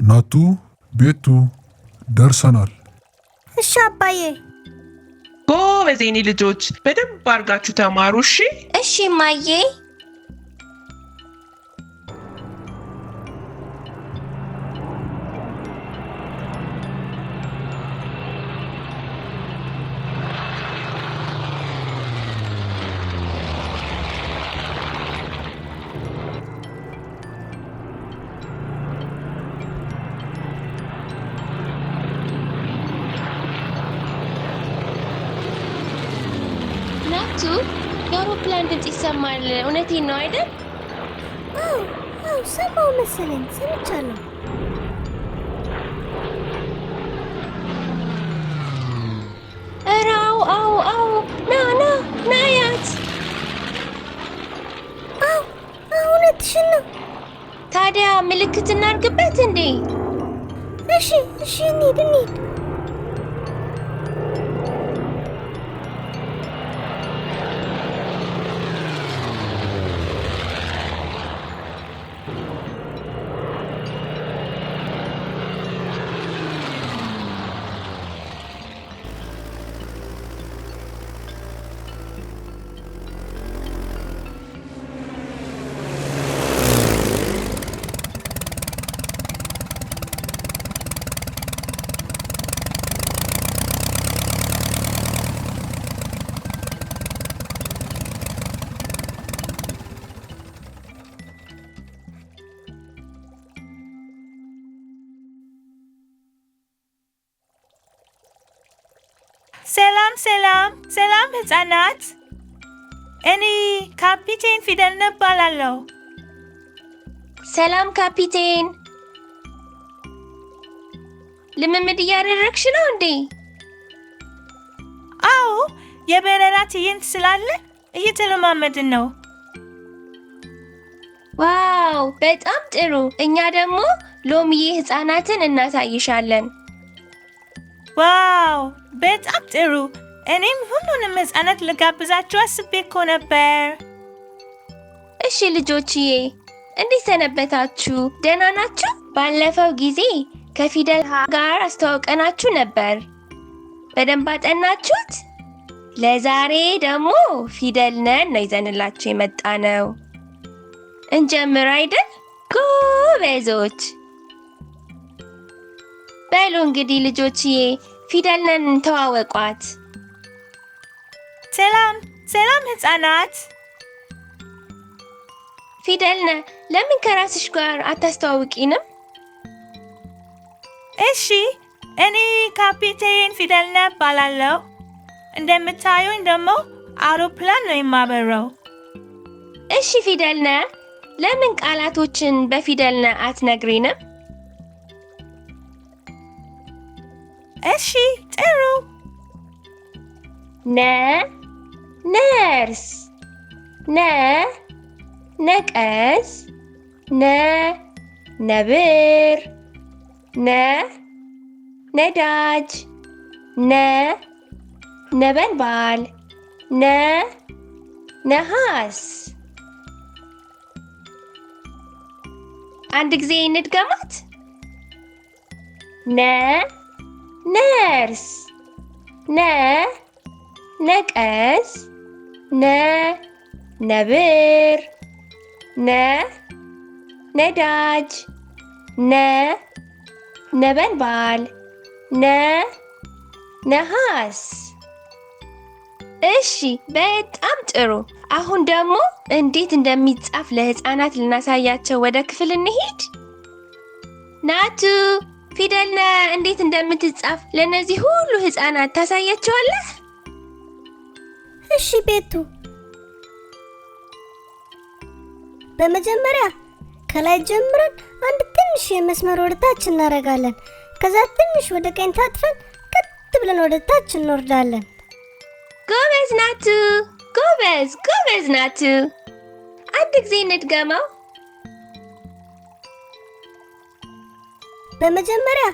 ናቱ ቤቱ ደርሰናል። እሺ አባዬ። ጎበዝ የኔ ልጆች በደንብ አድርጋችሁ ተማሩ እሺ? እሺ ማዬ። ናቱ የአውሮፕላን ድምፅ ይሰማል። እውነቴን ነው አይደል? አዎ ሰማሁ መሰለኝ። ሰምቻለሁ። ኧረ አዎ ና ያት። አዎ እውነትሽን ነው። ታዲያ ምልክት እናድርግበት እንዴ? እሺ እንሂድ። ሰላም ህፃናት። እኔ ካፒቴን ፊደል እባላለሁ። ሰላም ካፒቴን። ልምምድ እያደረግሽ ነው እንዴ? አዎ የበረራ ትዕይንት ስላለ እየተለማመድን ነው። ዋው በጣም ጥሩ። እኛ ደግሞ ሎሚዬ ህፃናትን እናሳይሻለን። ዋው በጣም ጥሩ። እኔም ሁሉንም ህፃናት ልጋብዛችሁ አስቤ እኮ ነበር። እሺ ልጆችዬ እንዴት ሰነበታችሁ? ደህና ናችሁ? ባለፈው ጊዜ ከፊደል ሀ ጋር አስተዋውቀናችሁ ነበር። በደንብ አጠናችሁት? ለዛሬ ደግሞ ፊደል ነን ነው ይዘንላችሁ የመጣ ነው። እንጀምር አይደል? ጎበዞች። በሉ እንግዲህ ልጆችዬ ፊደል ነን ተዋወቋት። ሰላም ህፃናት። ፊደል ነህ፣ ለምን ከራስሽ ጋር አታስተዋውቂንም? እሺ እኔ ካፒቴን ፊደል ነህ እባላለሁ። እንደምታዩኝ ደግሞ አውሮፕላን ነው የማበረው። እሺ ፊደል ነህ፣ ለምን ቃላቶችን በፊደል ነህ አትነግሪንም? እሺ ጥሩ። ነርስ፣ ነቀዝ፣ ነብር፣ ነዳጅ፣ ነበልባል፣ ነሐስ። አንድ ጊዜ እንድገማት። ነርስ፣ ነቀዝ፣ ነብር፣ ነዳጅ፣ ነበልባል፣ ነሐስ። እሺ በጣም ጥሩ። አሁን ደግሞ እንዴት እንደሚጻፍ ለህፃናት ልናሳያቸው ወደ ክፍል እንሂድ። ናቱ ፊደል ነህ እንዴት እንደምትጻፍ ለነዚህ ሁሉ ህፃናት ታሳያቸዋለህ? እሺ ቤቱ። በመጀመሪያ ከላይ ጀምረን አንድ ትንሽ የመስመር ወደ ታች እናደርጋለን። ከዛ ትንሽ ወደ ቀኝ ታጥፈን ቀጥ ብለን ወደ ታች እንወርዳለን። ጎበዝ ናቱ፣ ጎበዝ ናቱ። አንድ ጊዜ እንድገመው። በመጀመሪያ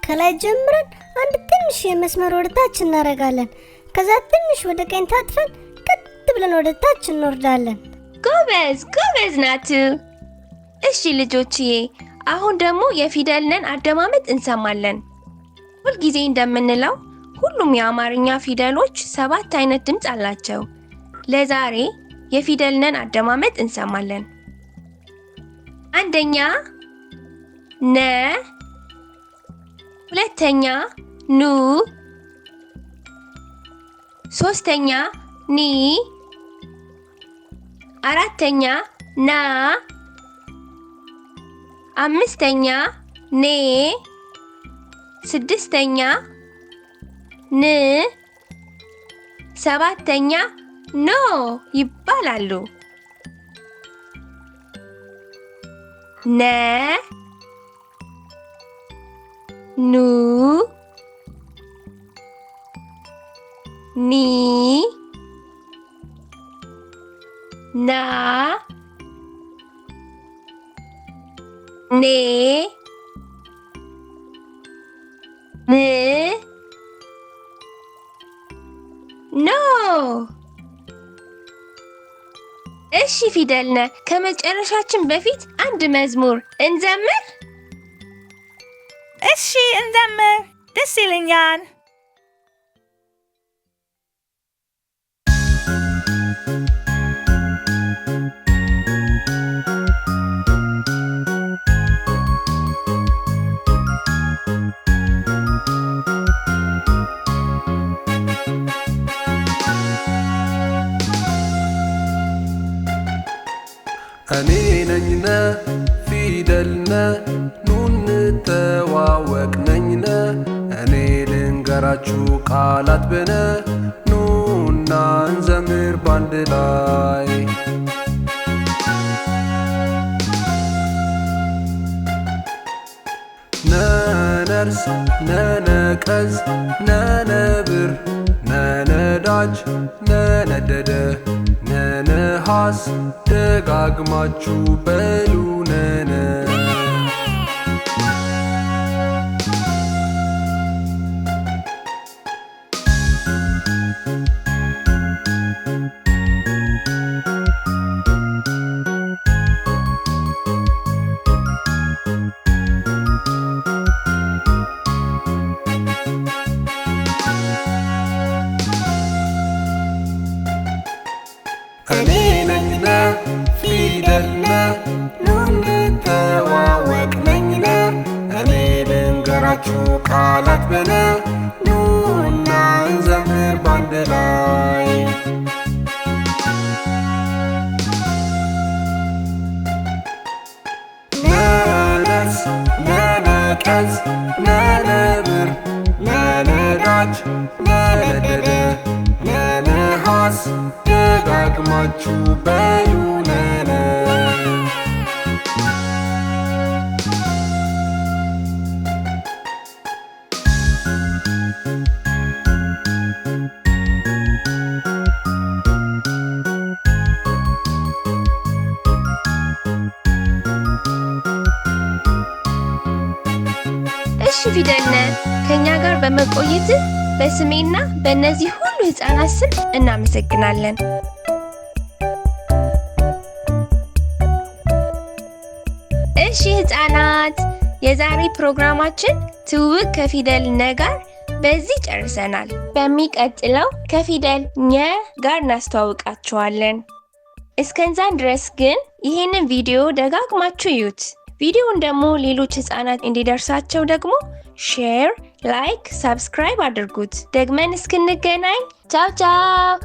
ከላይ ጀምረን አንድ ትንሽ የመስመር ወደ ታች እናደርጋለን። ከዛ ትንሽ ወደ ቀኝ ታጥፈን ቀጥ ብለን ወደ ታች እንወርዳለን። ጎበዝ ናቱ። እሺ ልጆችዬ አሁን ደግሞ የፊደልን አደማመጥ እንሰማለን። ሁልጊዜ እንደምንለው ሁሉም የአማርኛ ፊደሎች 7 አይነት ድምፅ አላቸው። ለዛሬ የፊደልን አደማመጥ እንሰማለን። አንደኛ ነ፣ ሁለተኛ ኑ፣ ሶስተኛ ኒ፣ አራተኛ ና፣ አምስተኛ ኔ፣ ስድስተኛ ን፣ ሰባተኛ ኖ ይባላሉ። ነ፣ ኑ፣ ኒ፣ ና፣ ኔ፣ ን፣ ኖ። እሺ ፊደልነ፣ ከመጨረሻችን በፊት አንድ መዝሙር እንዘምር። እሺ እንዘምር፣ ደስ ይለኛል። እኔ ነኝነ ፊደልነ ኑ እንተዋወቅ ነኝነ እኔ ልንገራችሁ ቃላት በነ ኑና እንዘምር ባንድ ላይ ነነርስ፣ ነነቀዝ፣ ነነብር፣ ነነዳጅ፣ ነነደደ፣ ነነሃስ ደጋግማችሁ በሉ ነነ። እኔ ነኝነ ፊደልነ ኑ እንተዋወቅ ነኝነ እኔ ልንገራችሁ ቃላት በነ ኑና እንዘምር ባንድ ላይ ነነስ፣ ነነቀዝ፣ ነነብር፣ ነነዳጅ፣ ነነደደ፣ ነነሃስ ደጋግማችሁ በሉ ነነ። እሺ ፊደልነ፣ ከኛ ጋር በመቆየትህ በስሜና በእነዚህ ሁሉ ሕፃናት ስም እናመሰግናለን። እሺ ሕፃናት፣ የዛሬ ፕሮግራማችን ትውውቅ ከፊደልነ ጋር በዚህ ጨርሰናል። በሚቀጥለው ከፊደል ኘ ጋር እናስተዋውቃችኋለን። እስከዛን ድረስ ግን ይህንን ቪዲዮ ደጋግማችሁ እዩት። ቪዲዮውን ደግሞ ሌሎች ሕፃናት እንዲደርሳቸው ደግሞ ሼር፣ ላይክ፣ ሰብስክራይብ አድርጉት። ደግመን እስክንገናኝ ቻው ቻው።